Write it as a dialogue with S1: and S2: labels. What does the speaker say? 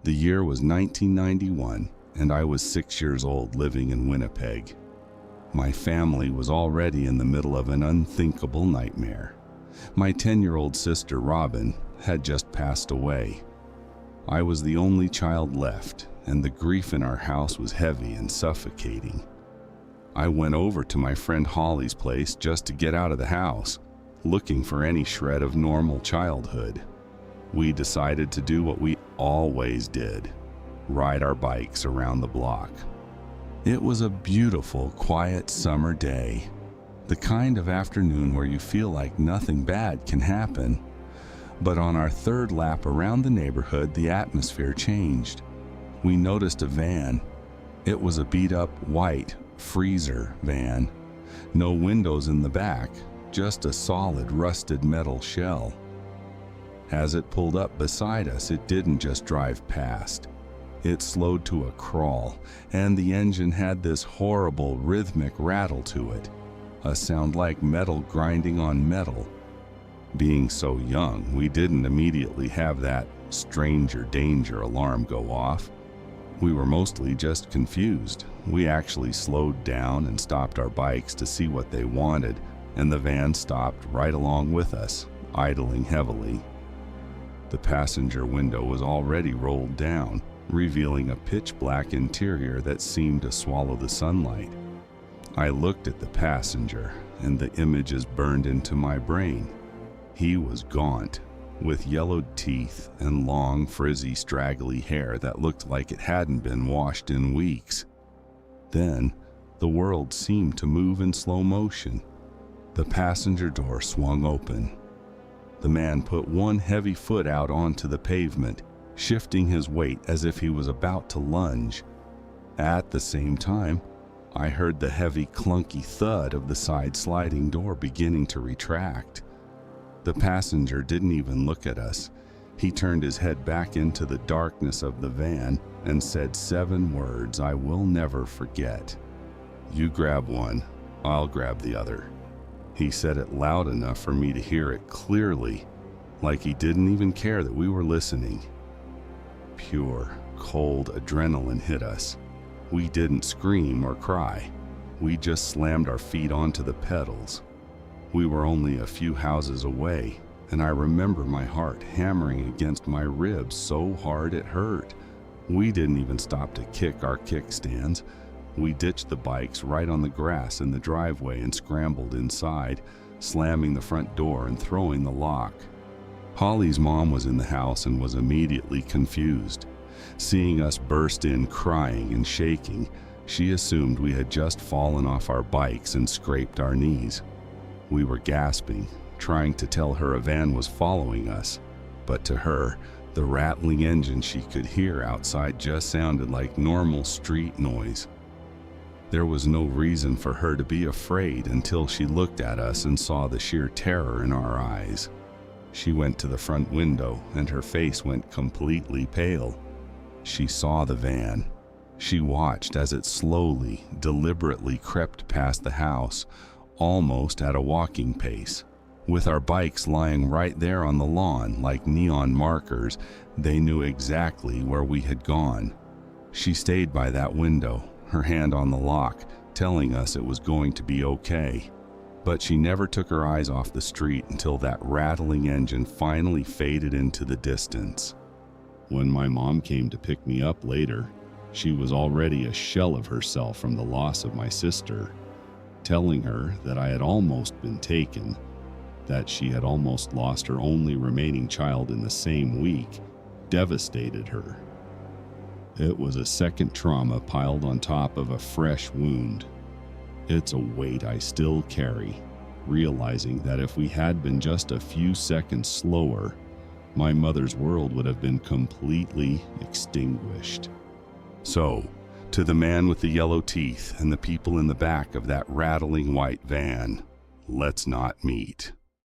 S1: The year was 1991, and I was 6 years old living in Winnipeg. My family was already in the middle of an unthinkable nightmare. My 10-year-old sister, Robin, had just passed away. I was the only child left, and the grief in our house was heavy and suffocating. I went over to my friend Holly's place just to get out of the house, looking for any shred of normal childhood. We decided to do what we always did: ride our bikes around the block. It was a beautiful, quiet summer day, the kind of afternoon where you feel like nothing bad can happen. But on our third lap around the neighborhood, the atmosphere changed. We noticed a van. It was a beat-up white freezer van. No windows in the back, just a solid rusted metal shell. As it pulled up beside us, it didn't just drive past. It slowed to a crawl, and the engine had this horrible rhythmic rattle to it, a sound like metal grinding on metal. Being so young, we didn't immediately have that stranger danger alarm go off. We were mostly just confused. We actually slowed down and stopped our bikes to see what they wanted, and the van stopped right along with us, idling heavily. The passenger window was already rolled down, revealing a pitch-black interior that seemed to swallow the sunlight. I looked at the passenger, and the images burned into my brain. He was gaunt, with yellowed teeth and long, frizzy, straggly hair that looked like it hadn't been washed in weeks. Then, the world seemed to move in slow motion. The passenger door swung open. The man put one heavy foot out onto the pavement, shifting his weight as if he was about to lunge. At the same time, I heard the heavy, clunky thud of the side sliding door beginning to retract. The passenger didn't even look at us. He turned his head back into the darkness of the van and said 7 words I will never forget. "You grab one, I'll grab the other." He said it loud enough for me to hear it clearly, like he didn't even care that we were listening. Pure, cold adrenaline hit us. We didn't scream or cry. We just slammed our feet onto the pedals. We were only a few houses away, and I remember my heart hammering against my ribs so hard it hurt. We didn't even stop to kick our kickstands. We ditched the bikes right on the grass in the driveway and scrambled inside, slamming the front door and throwing the lock. Holly's mom was in the house and was immediately confused. Seeing us burst in crying and shaking, she assumed we had just fallen off our bikes and scraped our knees. We were gasping, trying to tell her a van was following us, but to her, the rattling engine she could hear outside just sounded like normal street noise. There was no reason for her to be afraid until she looked at us and saw the sheer terror in our eyes. She went to the front window, and her face went completely pale. She saw the van. She watched as it slowly, deliberately crept past the house, almost at a walking pace. With our bikes lying right there on the lawn like neon markers, they knew exactly where we had gone. She stayed by that window, her hand on the lock, telling us it was going to be okay. But she never took her eyes off the street until that rattling engine finally faded into the distance. When my mom came to pick me up later, she was already a shell of herself from the loss of my sister. Telling her that I had almost been taken, that she had almost lost her only remaining child in the same week, devastated her. It was a second trauma piled on top of a fresh wound. It's a weight I still carry, realizing that if we had been just a few seconds slower, my mother's world would have been completely extinguished. So, to the man with the yellow teeth and the people in the back of that rattling white van, let's not meet.